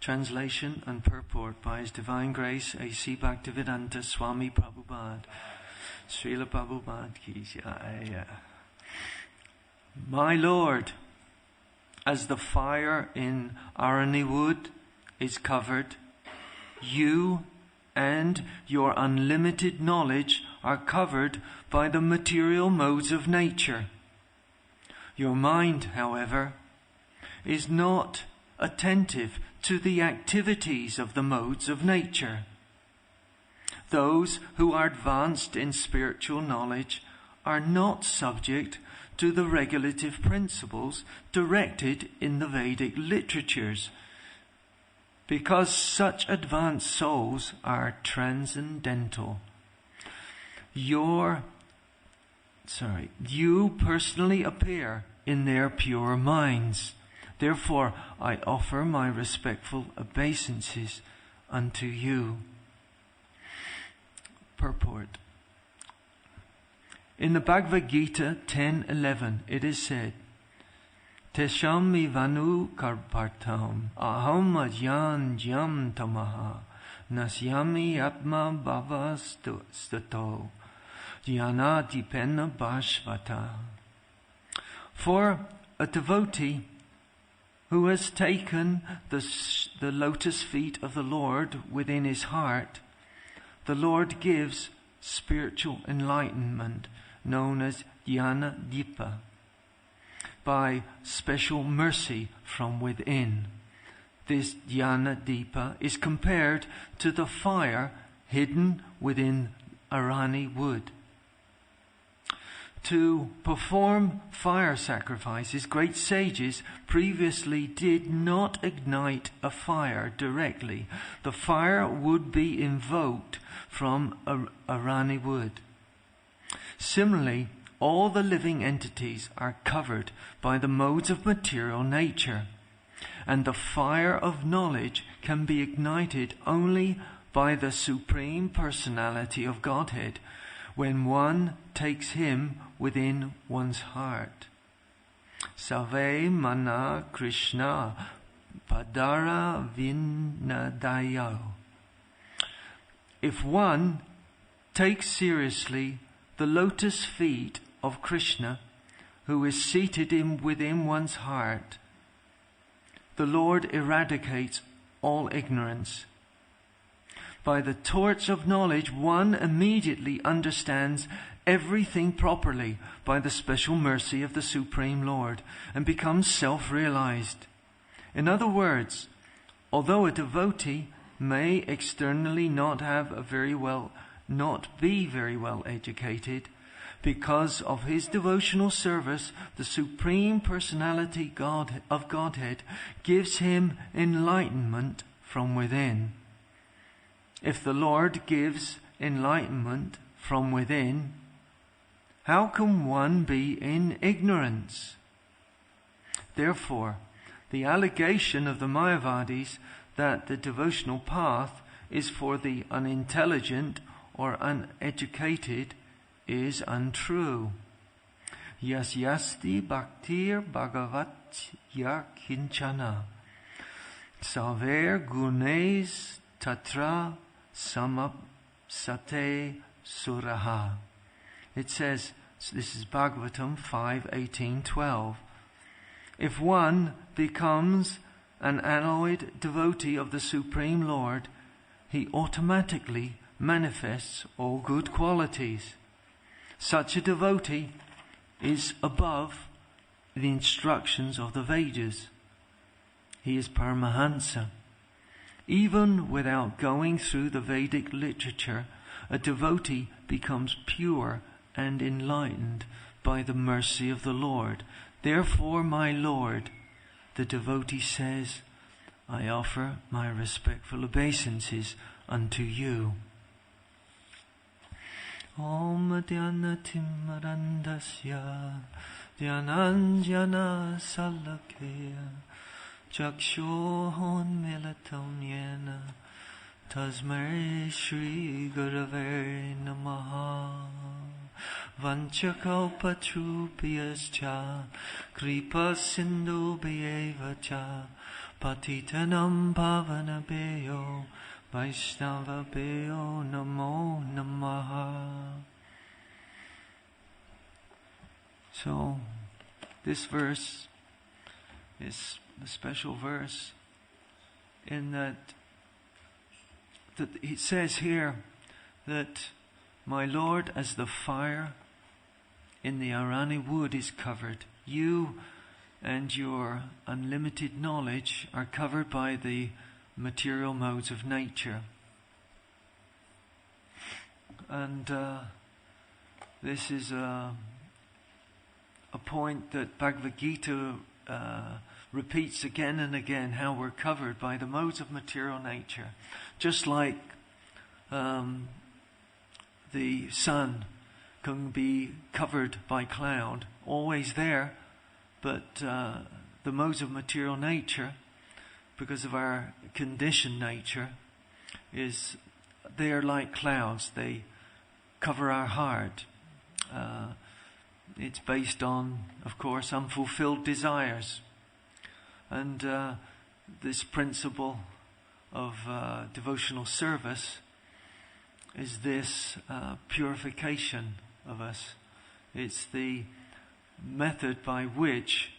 Translation and purport by His Divine Grace A.C. Bhaktivedanta Swami Prabhupada. Srila Prabhupada ki jai. My Lord, as the fire in Arani wood is covered, you and your unlimited knowledge are covered by the material modes of nature. Your mind, however, is not attentive to the activities of the modes of nature. Those who are advanced in spiritual knowledge are not subject to the regulative principles directed in the Vedic literatures, because such advanced souls are transcendental. You personally appear in their pure minds. Therefore, I offer my respectful obeisances unto you. Purport. In the Bhagavad Gita 10:11, it is said, Tesham ivanu karpartam aham ajyan jam tamaha nasyami atma bhavastato jnana dipenna bhashvata. For a devotee who has taken the lotus feet of the Lord within his heart, the Lord gives spiritual enlightenment known as Jnana Dipa by special mercy from within. This Jnana Dipa is compared to the fire hidden within Arani wood. To perform fire sacrifices, great sages previously did not ignite a fire directly. The fire would be invoked from Arani wood. Similarly, all the living entities are covered by the modes of material nature, and the fire of knowledge can be ignited only by the Supreme Personality of Godhead when one takes Him within one's heart. Save mana Krishna padara vinadayo. If one takes seriously the lotus feet of Krishna, who is seated within one's heart, the Lord eradicates all ignorance. By the torch of knowledge, one immediately understands everything properly by the special mercy of the Supreme Lord and becomes self-realized. In other words, although a devotee may externally not be very well educated, because of his devotional service, the Supreme Personality of Godhead gives him enlightenment from within. If the Lord gives enlightenment from within, how can one be in ignorance? Therefore, the allegation of the Mayavadis that the devotional path is for the unintelligent or uneducated is untrue. Yasyasti bhaktir bhagavat yakinchana saver gunes tatra samapsate suraha. It says, this is Bhagavatam 5:18-12. If one becomes an unalloyed devotee of the Supreme Lord, he automatically manifests all good qualities. Such a devotee is above the instructions of the Vedas. He is Paramahansa. Even without going through the Vedic literature, a devotee becomes pure and enlightened by the mercy of the Lord. Therefore, my Lord, the devotee says, I offer my respectful obeisances unto you. Om Dhyana Timmarandasya Dhyananjana Salakaya Chakshohon Milatam Yena Tasmai Shri Gurave Namaha Vanchakalpatrupiyascha Kripa Sindhu Bhyevacha Patitanam pavanabheyo Vaishnavabheyo namo namaha. So, this verse is a special verse in that it says here that my Lord, as the fire in the Arani wood is covered, you and your unlimited knowledge are covered by the material modes of nature. And this is a point that Bhagavad Gita repeats again and again, how we're covered by the modes of material nature. Just like the sun can be covered by cloud, always there, but the modes of material nature, because of our conditioned nature, they are like clouds. They cover our heart. It's based on, of course, unfulfilled desires. And this principle of devotional service is this purification of us. It's the method by which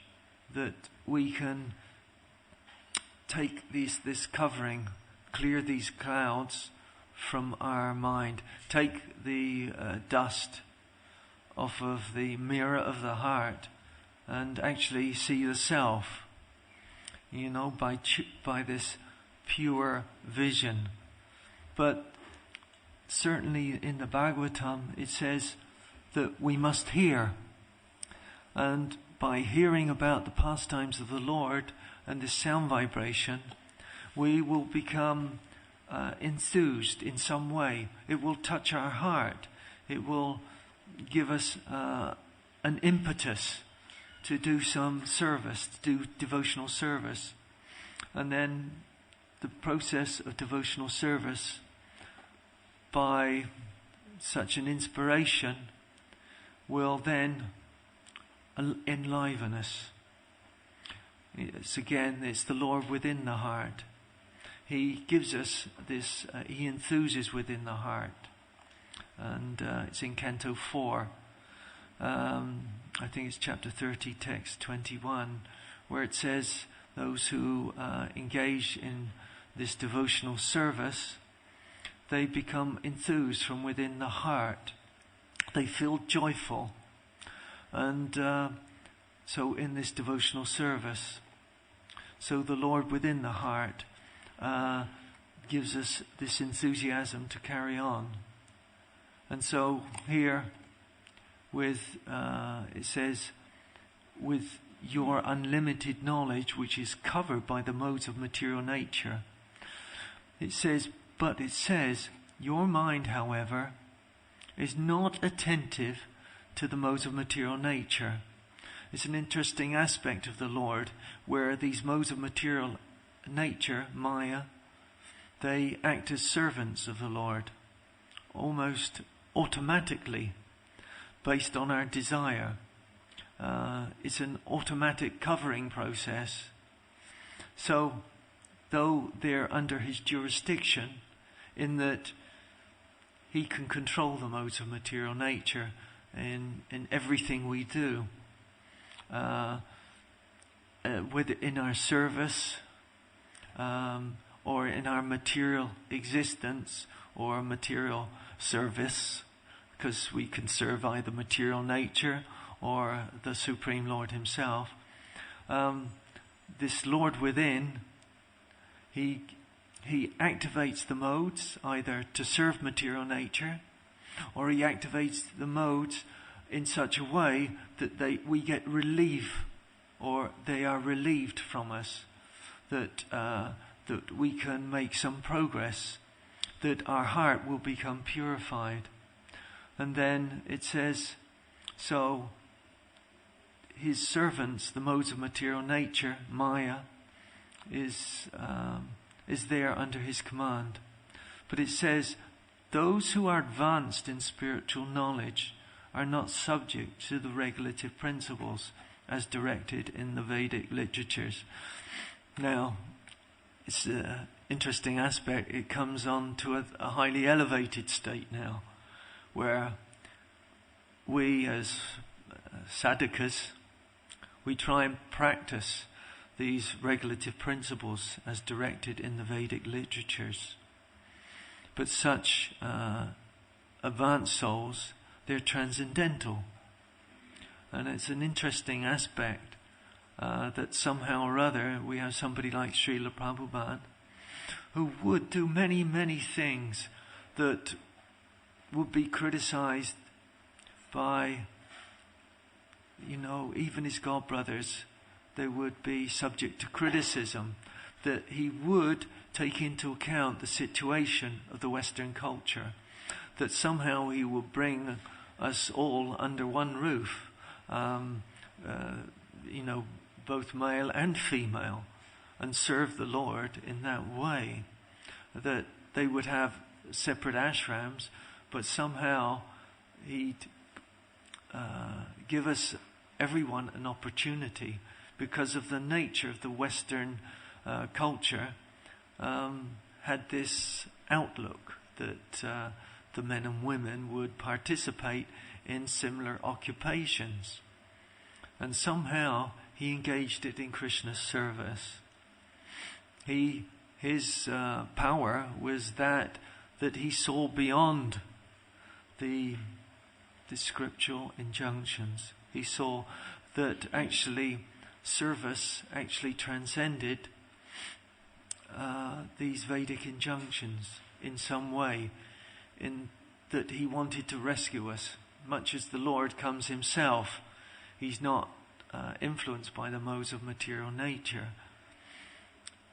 that we can take this covering, clear these clouds from our mind, take the dust off of the mirror of the heart, and actually see the self, by this pure vision. But certainly in the Bhagavatam it says that we must hear, and by hearing about the pastimes of the Lord and this sound vibration, we will become enthused in some way. It will touch our heart. It will give us an impetus to do some service, to do devotional service. And then the process of devotional service, by such an inspiration, will then enliven us. It's the Lord within the heart. He gives us this, He enthuses within the heart. And it's in Canto 4. I think it's chapter 30, text 21, where it says those who engage in this devotional service, they become enthused from within the heart. They feel joyful. And so in this devotional service, so the Lord within the heart gives us this enthusiasm to carry on. And so here, it says, with your unlimited knowledge, which is covered by the modes of material nature. It says, your mind, however, is not attentive to the modes of material nature. It's an interesting aspect of the Lord, where these modes of material nature, Maya, they act as servants of the Lord, almost automatically, based on our desire. It's an automatic covering process. So, though they're under His jurisdiction, in that He can control the modes of material nature in everything we do, in our service, or in our material existence or material service, because we can serve either material nature or the Supreme Lord Himself. This Lord within, He activates the modes either to serve material nature, or He activates the modes in such a way that we get relief, or they are relieved from us, that we can make some progress, that our heart will become purified. And then it says, so His servants, the modes of material nature, Maya, is there under His command. But it says, those who are advanced in spiritual knowledge are not subject to the regulative principles as directed in the Vedic literatures. Now, it's an interesting aspect. It comes on to a highly elevated state now, where we as sadhakas, we try and practice these regulative principles as directed in the Vedic literatures. But such advanced souls, they're transcendental. And it's an interesting aspect that somehow or other we have somebody like Srila Prabhupada who would do many, many things that would be criticized by, even his godbrothers. They would be subject to criticism, that he would take into account the situation of the Western culture, that somehow he will bring us all under one roof, both male and female, and serve the Lord in that way, that they would have separate ashrams, but somehow he'd give us, everyone, an opportunity, because of the nature of the Western culture, had this outlook that the men and women would participate in similar occupations. And somehow he engaged it in Krishna's service. His power was that he saw beyond the scriptural injunctions. He saw that actually service actually transcended these Vedic injunctions in some way, in that he wanted to rescue us, much as the Lord comes himself. He's not influenced by the modes of material nature.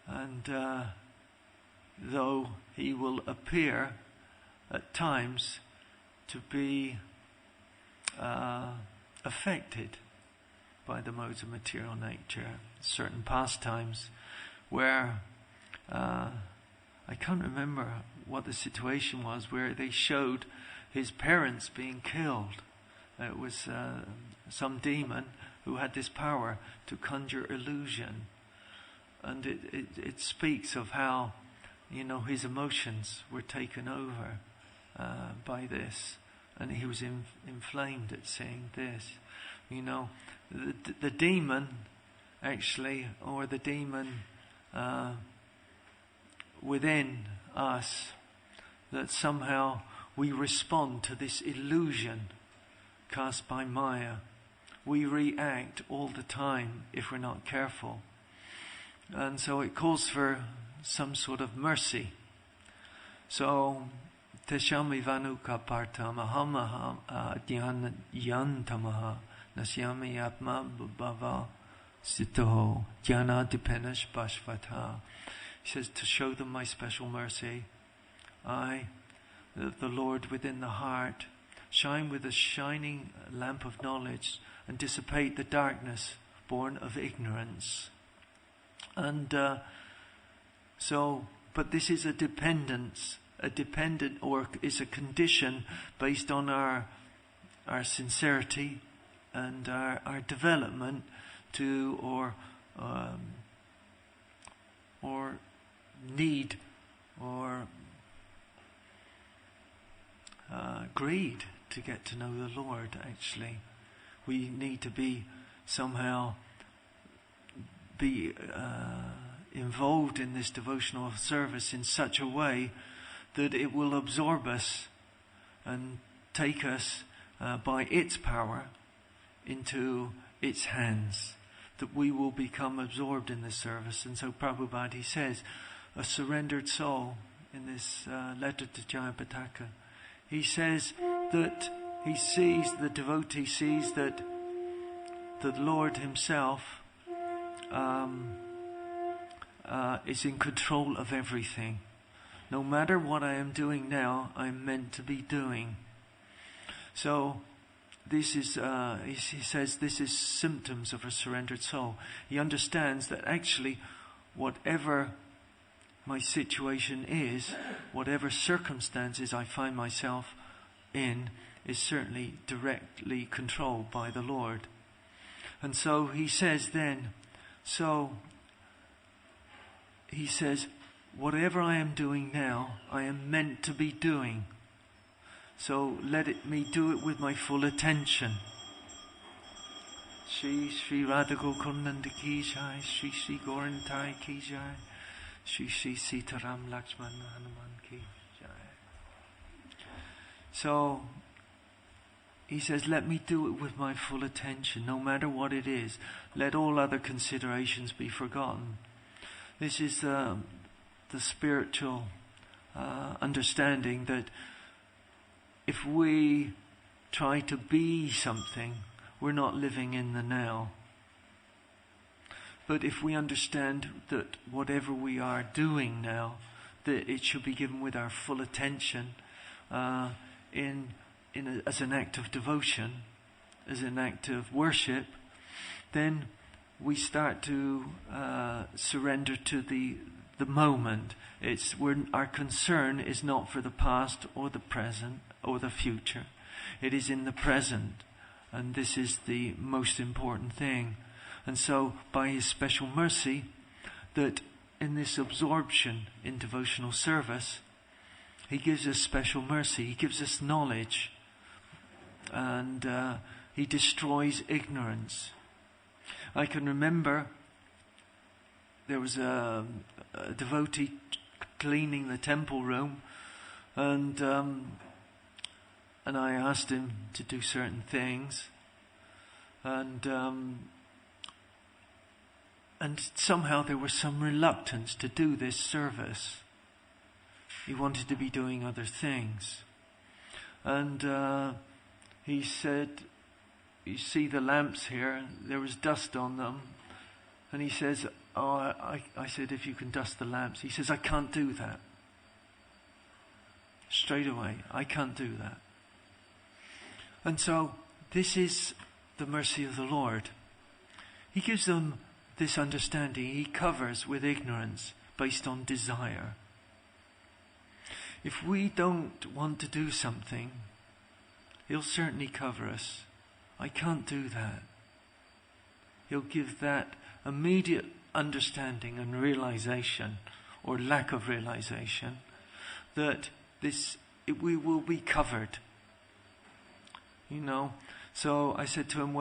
And though he will appear at times to be affected by the modes of material nature, certain pastimes where I can't remember what the situation was, where they showed his parents being killed. It was some demon who had this power to conjure illusion, and it speaks of how his emotions were taken over by this, and he was inflamed at seeing this. The demon actually, or the demon within us, that somehow we respond to this illusion cast by Maya. We react all the time if we're not careful. And so it calls for some sort of mercy. So, Teshami vanuka partam aham adyan yantamaha nasyami atma bhava sitoho jnana dipenash bhashvata. He says, to show them my special mercy, I, the Lord within the heart, shine with a shining lamp of knowledge and dissipate the darkness born of ignorance. And but this is a dependent, or is a condition based on our sincerity and our development to, or need, or greed to get to know the Lord. Actually, we need to be somehow involved in this devotional service in such a way that it will absorb us and take us by its power into its hands, that we will become absorbed in this service. And so Prabhupada, he says, a surrendered soul, in this letter to Jayapataka, he says that he sees, the devotee sees that the Lord himself is in control of everything. No matter what I am doing now, I'm meant to be doing. So this is, he says, this is symptoms of a surrendered soul. He understands that actually whatever my situation is, whatever circumstances I find myself in, is certainly directly controlled by the Lord. And so he says then, so he says, whatever I am doing now, I am meant to be doing. So let me do it with my full attention. Shri Radha Gokundan ki jai, Shri Gorantai ki jai, Shri Sitaram Lakshman Hanuman ki jai. So he says, let me do it with my full attention, no matter what it is. Let all other considerations be forgotten. This is the spiritual understanding that if we try to be something, we're not living in the now. But if we understand that whatever we are doing now, that it should be given with our full attention, as an act of devotion, as an act of worship, then we start to surrender to the moment. Our concern is not for the past or the present or the future. It is in the present, and this is the most important thing. And so, by His special mercy, that in this absorption in devotional service, He gives us special mercy. He gives us knowledge, and He destroys ignorance. I can remember there was a devotee cleaning the temple room, and I asked him to do certain things, and somehow there was some reluctance to do this service. He wanted to be doing other things, and he said, "You see the lamps here? There was dust on them." And he says, I said, "If you can dust the lamps." He says, "I can't do that." Straight away, "I can't do that." And so, this is the mercy of the Lord. He gives them this understanding. He covers with ignorance based on desire. If we don't want to do something, He'll certainly cover us. "I can't do that." He'll give that immediate understanding and realization, or lack of realization, that we will be covered. So I said to him,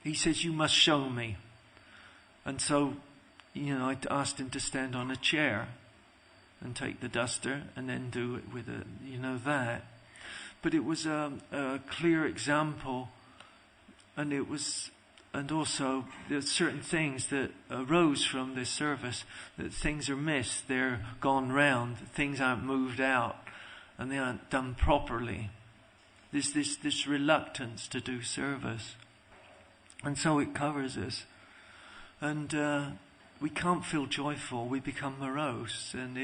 he says, "You must show me." And so, I asked him to stand on a chair and take the duster and then do it with that. But it was a clear example, and also there's certain things that arose from this service, that things are missed, they're gone round, things aren't moved out, and they aren't done properly. There's this reluctance to do service, and so it covers us, and we can't feel joyful. We become morose, and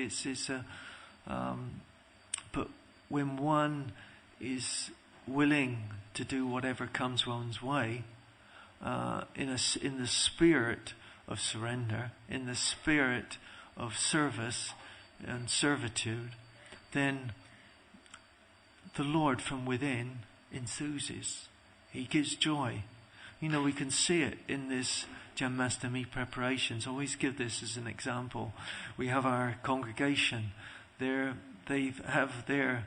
but when one is willing to do whatever comes one's way, in the spirit of surrender, in the spirit of service and servitude, then the Lord from within enthuses. He gives joy. We can see it in this Janmashtami preparations. I always give this as an example. We have our congregation. They have their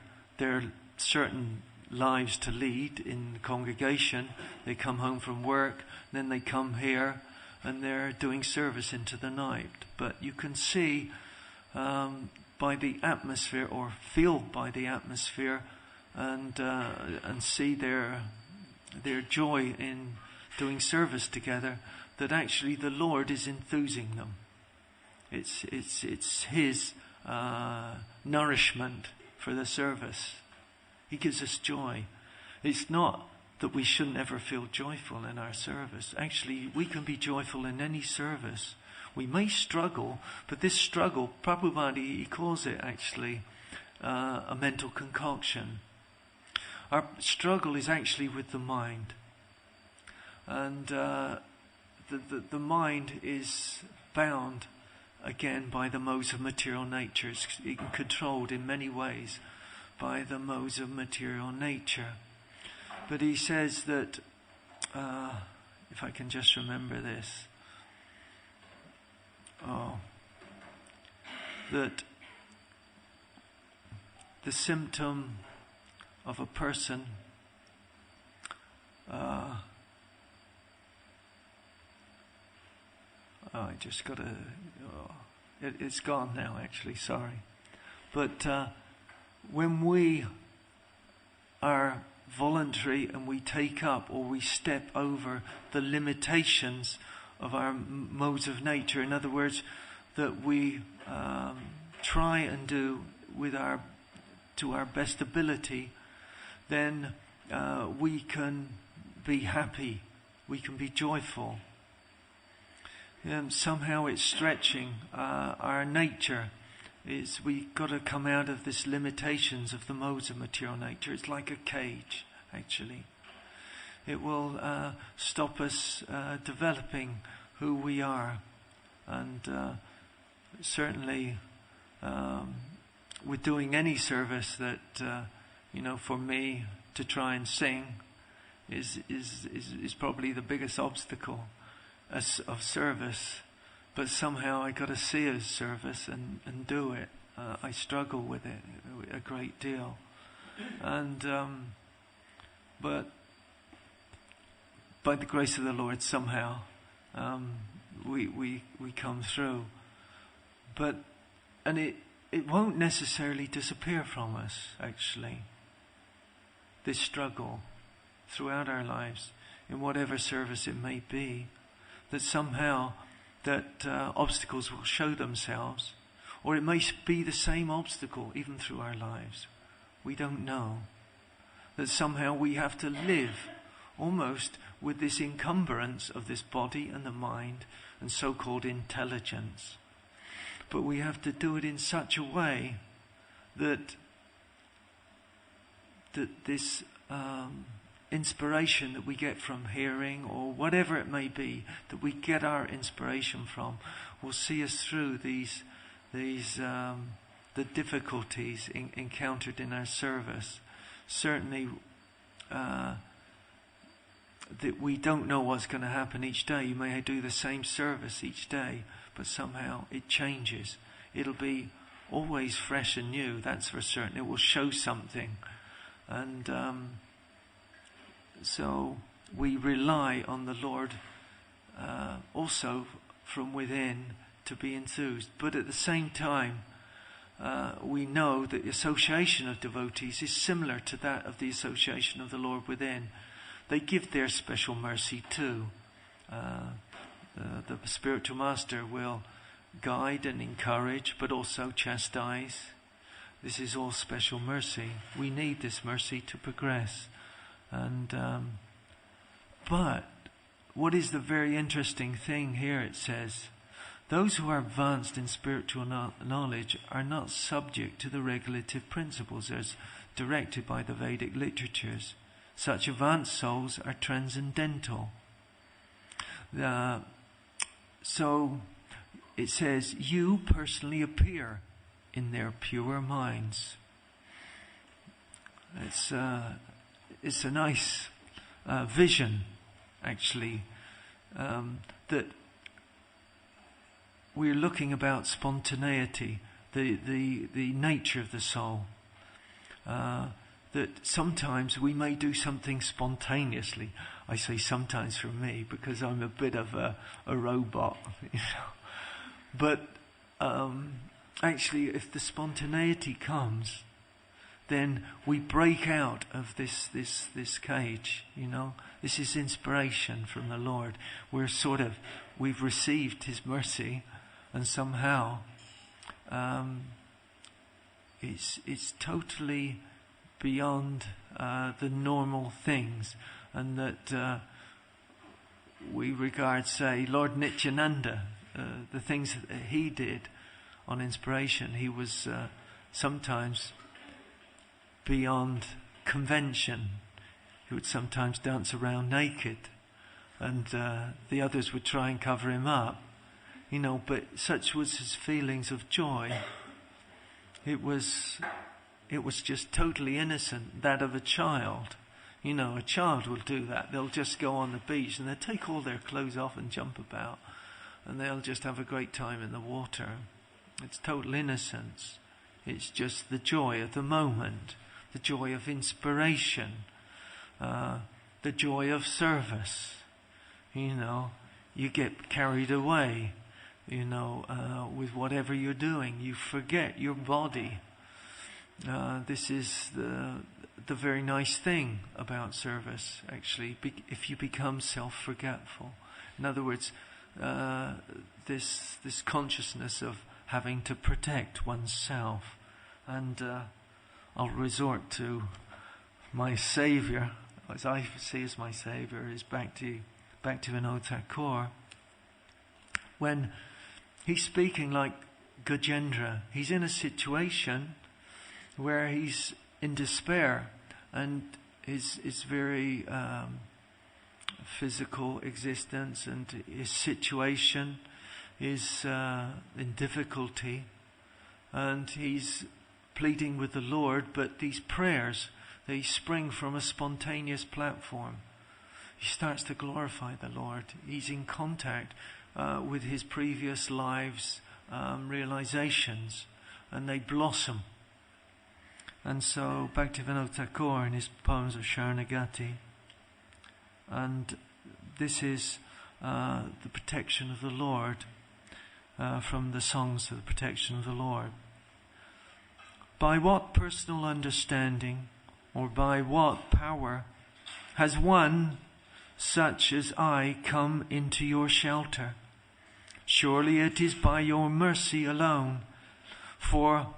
certain lives to lead in the congregation. They come home from work, then they come here, and they're doing service into the night. But you can see by the atmosphere, or feel by the atmosphere, and see their joy in doing service together, that actually the Lord is enthusing them. It's His nourishment for the service. He gives us joy. It's not that we shouldn't ever feel joyful in our service. Actually, we can be joyful in any service. We may struggle, but this struggle, Prabhupada, he calls it actually a mental concoction. Our struggle is actually with the mind. And the mind is bound, again, by the modes of material nature. It's controlled in many ways by the modes of material nature. But he says that, if I can just remember this, that the symptom of a person I just got to it's gone now actually, sorry. But when we are voluntary and we take up or we step over the limitations of our modes of nature, in other words, that we try and do to our best ability, then we can be happy, we can be joyful. And somehow it's stretching our nature. We've got to come out of this limitations of the modes of material nature. It's like a cage, actually. It will stop us developing who we are. And certainly with doing any service that, for me to try and sing is probably the biggest obstacle of service. But somehow I got to see it as service and do it. I struggle with it a great deal. And but by the grace of the Lord, somehow we come through. And it won't necessarily disappear from us, actually. This struggle throughout our lives, in whatever service it may be, that somehow that obstacles will show themselves, or it may be the same obstacle even through our lives. We don't know. That somehow we have to live almost with this encumbrance of this body and the mind and so-called intelligence. But we have to do it in such a way that this inspiration that we get from hearing, or whatever it may be, that we get our inspiration from, will see us through these the difficulties encountered in our service. Certainly, that we don't know what's going to happen each day. You may do the same service each day, but somehow it changes. It'll be always fresh and new, that's for certain. It will show something. And so we rely on the Lord also from within to be enthused. But at the same time, we know that the association of devotees is similar to that of the association of the Lord within. They give their special mercy too. The spiritual master will guide and encourage, but also chastise. This is all special mercy. We need this mercy to progress. And but what is the very interesting thing here? It says, those who are advanced in spiritual knowledge are not subject to the regulative principles as directed by the Vedic literatures. Such advanced souls are transcendental. So it says, you personally appear in their pure minds. It's a nice vision, actually, that we're looking about spontaneity, the nature of the soul. That sometimes we may do something spontaneously. I say sometimes for me because I'm a bit of a robot, But actually, if the spontaneity comes, then we break out of this cage, This is inspiration from the Lord. We've received His mercy, and somehow it's totally beyond the normal things, and that we regard, say, Lord Nityananda, the things that he did on inspiration. He was sometimes beyond convention. He would sometimes dance around naked, and the others would try and cover him up, but such was his feelings of joy. It was just totally innocent, that of a child. A child will do that. They'll just go on the beach and they'll take all their clothes off and jump about. and they'll just have a great time in the water. It's total innocence. It's just the joy of the moment, the joy of inspiration, the joy of service. You get carried away, with whatever you're doing. You forget your body. This is the very nice thing about service, actually, if you become self-forgetful. In other words, this consciousness of having to protect oneself. And I'll resort to my Saviour, as I see as my Saviour, is Bhaktivinoda Thakur. When he's speaking like Gajendra, he's in a situation where he's in despair, and his very physical existence and his situation is in difficulty, and he's pleading with the Lord, but these prayers, they spring from a spontaneous platform. He starts to glorify the Lord. He's in contact with his previous lives' realizations, and they blossom. And so Bhaktivinoda Thakur in his poems of Sharanagati, and this is the protection of the Lord, from the songs of the protection of the Lord. By what personal understanding or by what power has one such as I come into your shelter? Surely it is by your mercy alone, for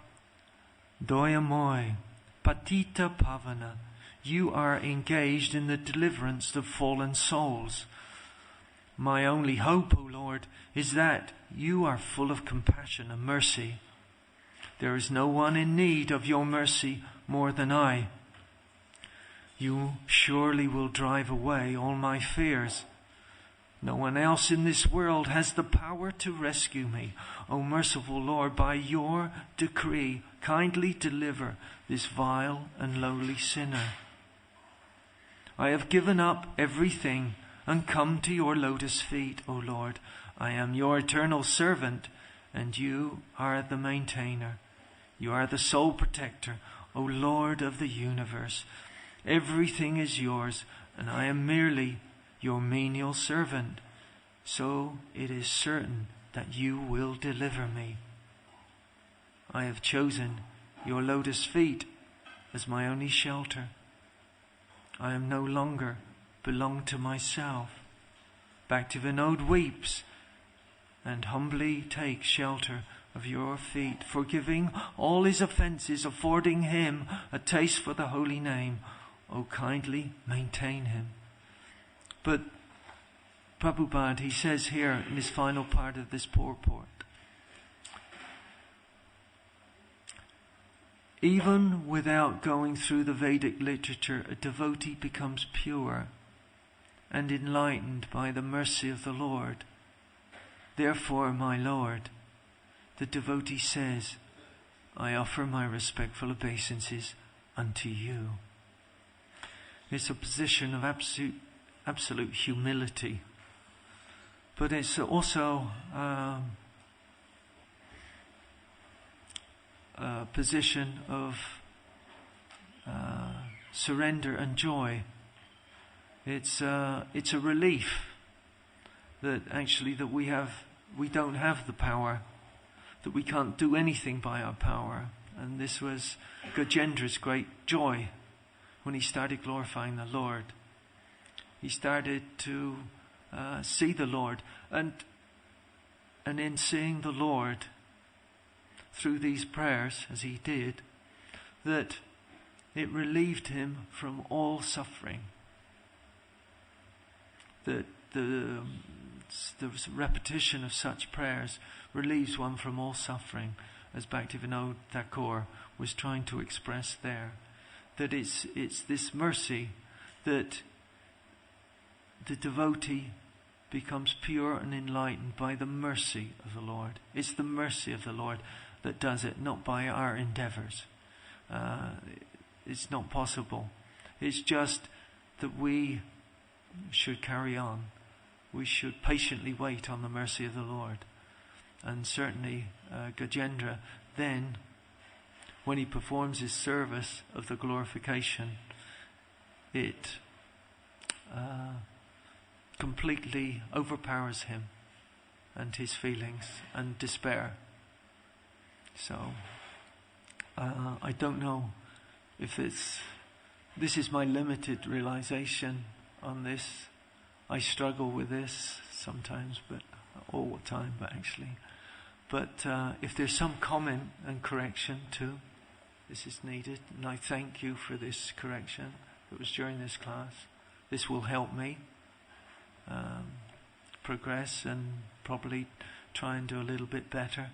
Doyamoy, Patita Pavana, you are engaged in the deliverance of fallen souls. My only hope, O Lord, is that you are full of compassion and mercy. There is no one in need of your mercy more than I. You surely will drive away all my fears. No one else in this world has the power to rescue me. O merciful Lord, by your decree, kindly deliver this vile and lowly sinner. I have given up everything and come to your lotus feet, O Lord. I am your eternal servant, and you are the maintainer. You are the sole protector, O Lord of the universe. Everything is yours, and I am merely your menial servant. So it is certain that you will deliver me. I have chosen your lotus feet as my only shelter. I am no longer belong to myself. Bhaktivinoda weeps and humbly takes shelter of your feet, forgiving all his offences, affording him a taste for the holy name. O kindly maintain him. But Prabhupada, he says here in this final part of this purport, even without going through the Vedic literature, a devotee becomes pure and enlightened by the mercy of the Lord. Therefore, my Lord, the devotee says, I offer my respectful obeisances unto you. It's a position of absolute humility, but it's also a position of surrender and joy. It's a relief that actually that we don't have the power, that we can't do anything by our power. And this was Gajendra's great joy when he started glorifying the Lord. He started to see the Lord, and in seeing the Lord through these prayers, as he did, that it relieved him from all suffering. That the repetition of such prayers relieves one from all suffering, as Bhaktivinoda Thakur was trying to express there. That it's this mercy that the devotee becomes pure and enlightened by the mercy of the Lord. It's the mercy of the Lord that does it, not by our endeavors. It's not possible. It's just that we should carry on we should patiently wait on the mercy of the Lord. And certainly Gajendra, then, when he performs his service of the glorification, it completely overpowers him and his feelings and despair. So I don't know if this is my limited realization on this. I struggle with this sometimes, but all the time, actually. But if there's some comment and correction too, this is needed. And I thank you for this correction that was during this class. This will help me progress and probably try and do a little bit better.